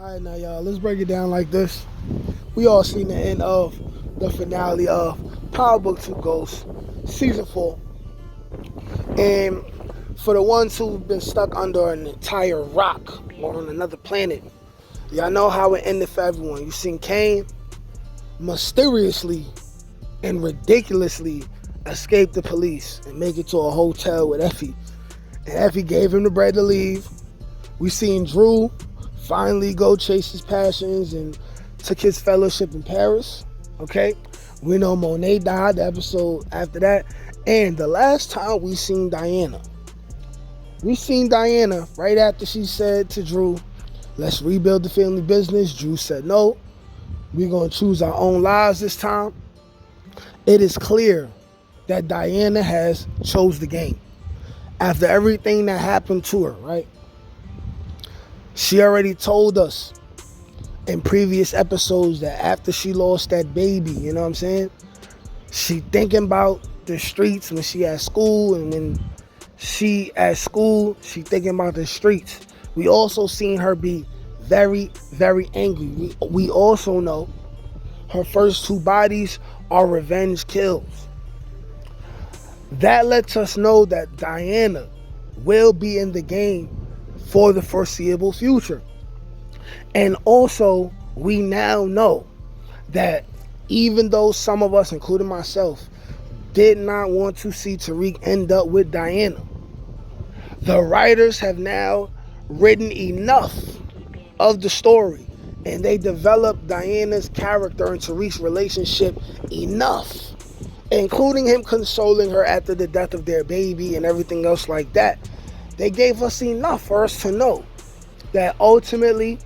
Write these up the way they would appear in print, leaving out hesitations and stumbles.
All right, now y'all, let's break it down like this. We all seen the end of the finale of Power Book 2 Ghost, Season 4. And for the ones who've been stuck under an entire rock or on another planet, y'all know how it ended for everyone. You seen Kane mysteriously and ridiculously escape the police and make it to a hotel with Effie. And Effie gave him the bread to leave. We seen Drew finally go chase his passions and took his fellowship in Paris. Okay? We know Monet died the episode after that. And the last time we seen Diana right after she said to Drew, let's rebuild the family business. Drew said no. We're going to choose our own lives this time. It is clear that Diana has chose the game. After everything that happened to her, right? She already told us in previous episodes that after she lost that baby, you know what I'm saying? She thinking about the streets when she at school, and when she at school, she thinking about the streets. We also seen her be very, very angry. We also know her first two bodies are revenge kills. That lets us know that Diana will be in the game for the foreseeable future. And also, we now know that even though some of us, including myself, did not want to see Tariq end up with Diana, the writers have now written enough of the story, and they developed Diana's character and Tariq's relationship enough, including him consoling her after the death of their baby and everything else like that. They gave us enough for us to know that ultimately,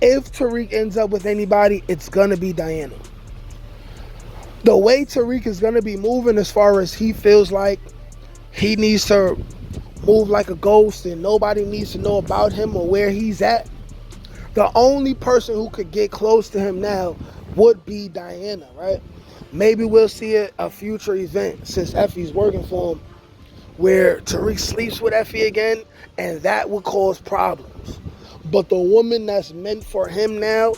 if Tariq ends up with anybody, it's gonna be Diana. The way Tariq is gonna be moving, as far as he feels like he needs to move like a ghost and nobody needs to know about him or where he's at, the only person who could get close to him now would be Diana, right? Maybe we'll see a future event, since Effie's working for him, where Tariq sleeps with Effie again, and that would cause problems. But the woman that's meant for him now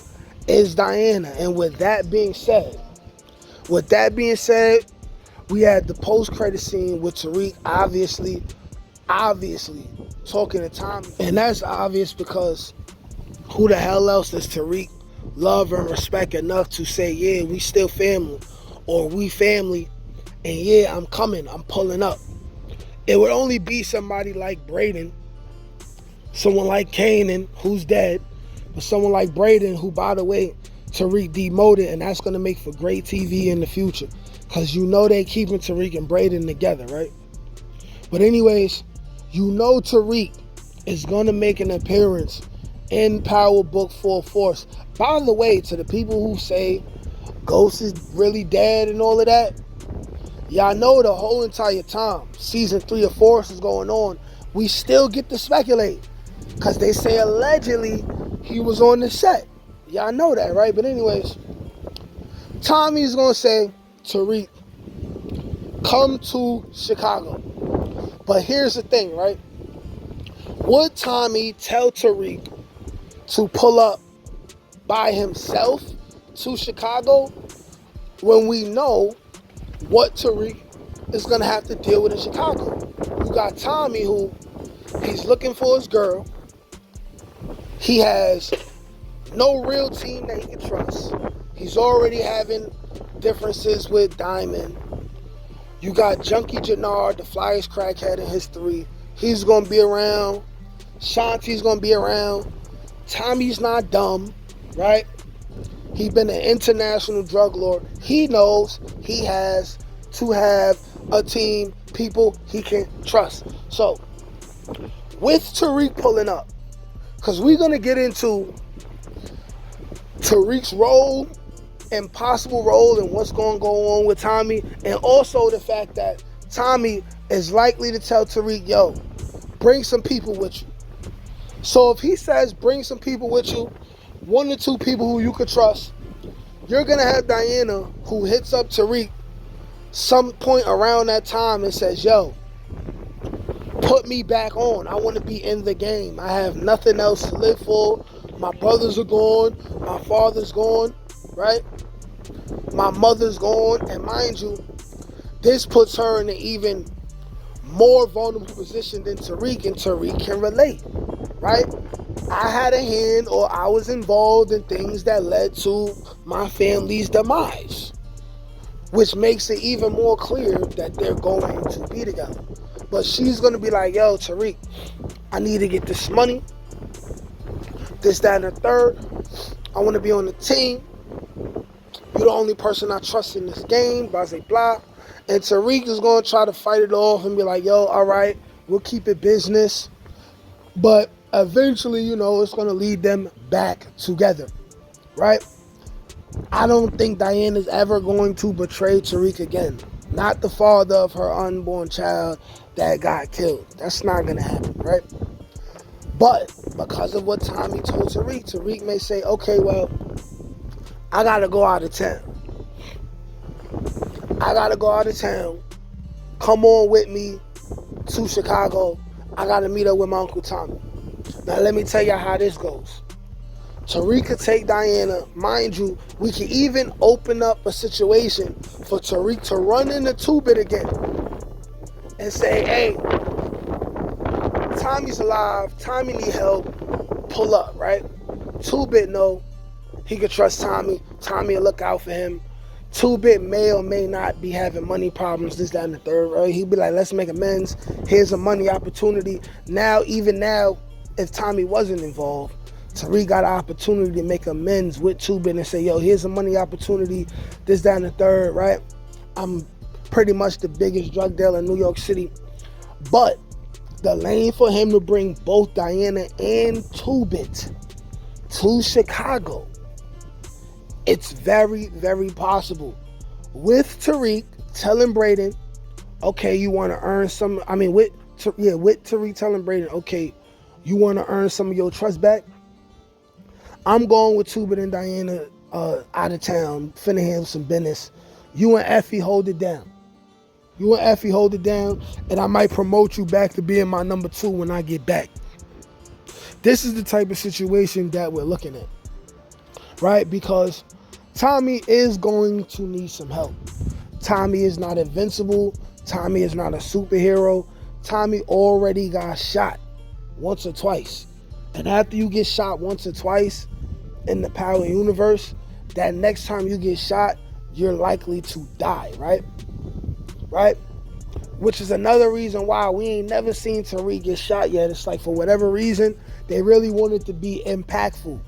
is Diana. And with that being said, we had the post-credit scene with Tariq obviously talking to Tommy. And that's obvious because who the hell else does Tariq love and respect enough to say, yeah, we still family, or we family, and yeah, I'm coming, I'm pulling up. It would only be somebody like Brayden, someone like Kanan, who's dead, but someone like Brayden, who, by the way, Tariq demoted, and that's going to make for great TV in the future, because you know they keeping Tariq and Brayden together, right? But anyways, you know Tariq is going to make an appearance in Power Book 4 Force. By the way, to the people who say Ghost is really dead and all of that, y'all know the whole entire time season 3 of Force is going on, we still get to speculate, because they say allegedly he was on the set. Y'all know that, right? But anyways, Tommy's going to say, Tariq, come to Chicago. But here's the thing, right? Would Tommy tell Tariq to pull up by himself to Chicago when we know what Tariq is going to have to deal with in Chicago? You got Tommy, who he's looking for his girl. He has no real team that he can trust. He's already having differences with Diamond. You got Junkie Jannard, the flyest crackhead in history. He's going to be around. Shanti's going to be around. Tommy's not dumb, right? He's been an international drug lord. He knows he has to have a team, people he can trust. So, with Tariq pulling up, because we're going to get into Tariq's role and possible role and what's going to go on with Tommy, and also the fact that Tommy is likely to tell Tariq, yo, bring some people with you. So if he says bring some people with you, 1 or 2 people who you could trust, you're going to have Diana, who hits up Tariq some point around that time and says, yo, put me back on. I want to be in the game. I have nothing else to live for. My brothers are gone, my father's gone, right? My mother's gone, and mind you, this puts her in an even more vulnerable position than Tariq, and Tariq can relate, right? I had a hand, or I was involved in things that led to my family's demise, which makes it even more clear that they're going to be together. But she's going to be like, yo, Tariq, I need to get this money, this, that, and the third. I want to be on the team. You're the only person I trust in this game, blah, blah, blah. And Tariq is going to try to fight it off and be like, yo, all right, we'll keep it business. But eventually, it's going to lead them back together, right? I don't think Diana's ever going to betray Tariq again. Not the father of her unborn child that got killed. That's not going to happen, right? But because of what Tommy told Tariq may say, okay, well, I got to go out of town. Come on with me to Chicago. I got to meet up with my Uncle Tommy. Now, let me tell you how this goes. Tariq could take Diana. Mind you, we can even open up a situation for Tariq to run into Two-Bit again and say, hey, Tommy's alive. Tommy need help. Pull up, right? Two-Bit know he could trust Tommy. Tommy will look out for him. Two-Bit may or may not be having money problems, this, that, and the third, right? He'd be like, let's make amends. Here's a money opportunity. Even now, if Tommy wasn't involved, Tariq got an opportunity to make amends with Two-Bit and say, yo, here's a money opportunity, this, that, and the third, right? I'm pretty much the biggest drug dealer in New York City. But the lane for him to bring both Diana and Two-Bit to Chicago, it's very, very possible. With Tariq telling Brayden, okay, you want to earn some, with Tariq telling Brayden, okay, you want to earn some of your trust back? I'm going with Two-Bit and Diana out of town, finna handle some business. You and Effie hold it down. And I might promote you back to being my number 2 when I get back. This is the type of situation that we're looking at, right? Because Tommy is going to need some help. Tommy is not invincible. Tommy is not a superhero. Tommy already got shot once or twice. And after you get shot once or twice in the Power Universe, that next time you get shot, you're likely to die, right? Right? Which is another reason why we ain't never seen Tariq get shot yet. It's like, for whatever reason, they really wanted to be impactful,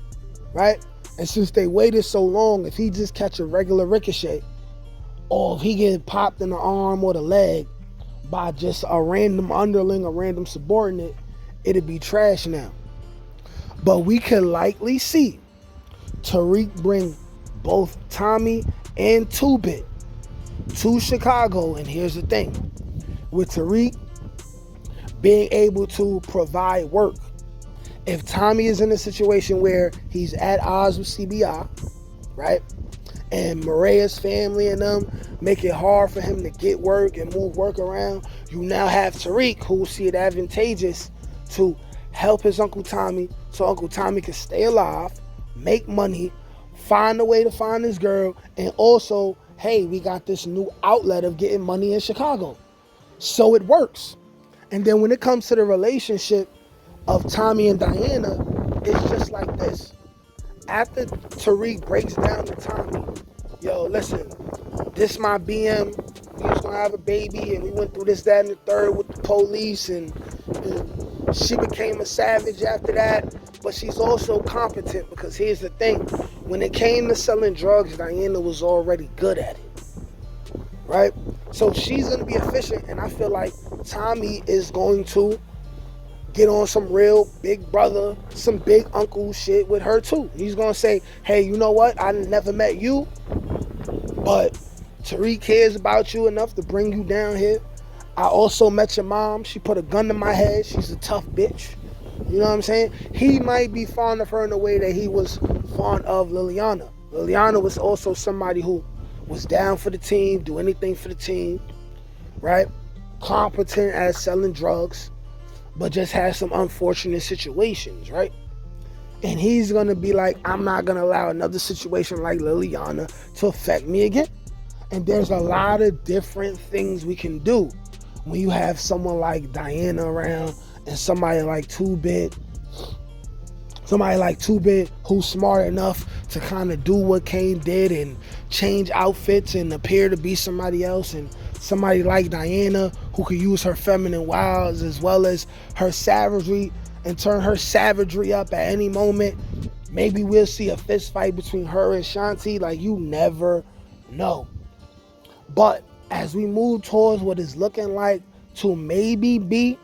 right? And since they waited so long, if he just catch a regular ricochet, or if he get popped in the arm or the leg by just a random underling, a random subordinate, it'd be trash now. But we could likely see Tariq bring both Tommy and Two-Bit to Chicago. And here's the thing. With Tariq being able to provide work, if Tommy is in a situation where he's at odds with CBI, right, and Maria's family and them make it hard for him to get work and move work around, you now have Tariq, who will see it advantageous to help his Uncle Tommy so Uncle Tommy can stay alive, make money, find a way to find his girl, and also, hey, we got this new outlet of getting money in Chicago. So it works. And then when it comes to the relationship of Tommy and Diana, it's just like this. After Tariq breaks down to Tommy, yo, listen, this my BM, we was gonna have a baby, and we went through this, that, and the third with the police, and she became a savage after that, but she's also competent, because here's the thing, when it came to selling drugs, Diana was already good at it, right? So she's gonna be efficient, and I feel like Tommy is going to get on some real big brother, some big uncle shit with her too. He's gonna say, hey, you know what? I never met you, but Tariq cares about you enough to bring you down here. I also met your mom. She put a gun to my head. She's a tough bitch. You know what I'm saying? He might be fond of her in the way that he was fond of Liliana. Liliana was also somebody who was down for the team, do anything for the team, right? Competent at selling drugs, but just had some unfortunate situations, right? And he's gonna be like, I'm not gonna allow another situation like Liliana to affect me again. And there's a lot of different things we can do when you have someone like Diana around and somebody like 2-Bit who's smart enough to kind of do what Kane did and change outfits and appear to be somebody else, and somebody like Diana who could use her feminine wiles as well as her savagery and turn her savagery up at any moment. Maybe we'll see a fist fight between her and Shanti. Like, you never know. But as we move towards what is looking like to maybe be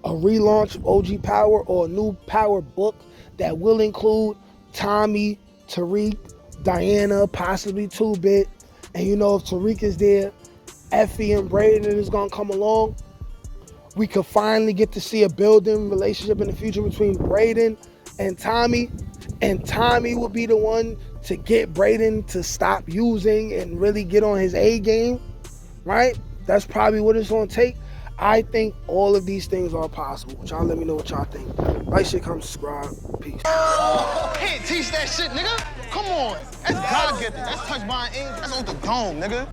a relaunch of OG Power or a new Power book that will include Tommy, Tariq, Diana, possibly 2-Bit. And you know, if Tariq is there, Effie and Brayden is going to come along. We could finally get to see a building relationship in the future between Brayden and Tommy. And Tommy will be the one to get Brayden to stop using and really get on his A game, right? That's probably what it's going to take. I think all of these things are possible. Y'all let me know what y'all think. Like, shit, come subscribe. Peace. Can't teach that shit, nigga. Come on. That's God-given. That's touched by an ink. That's on the dome, nigga.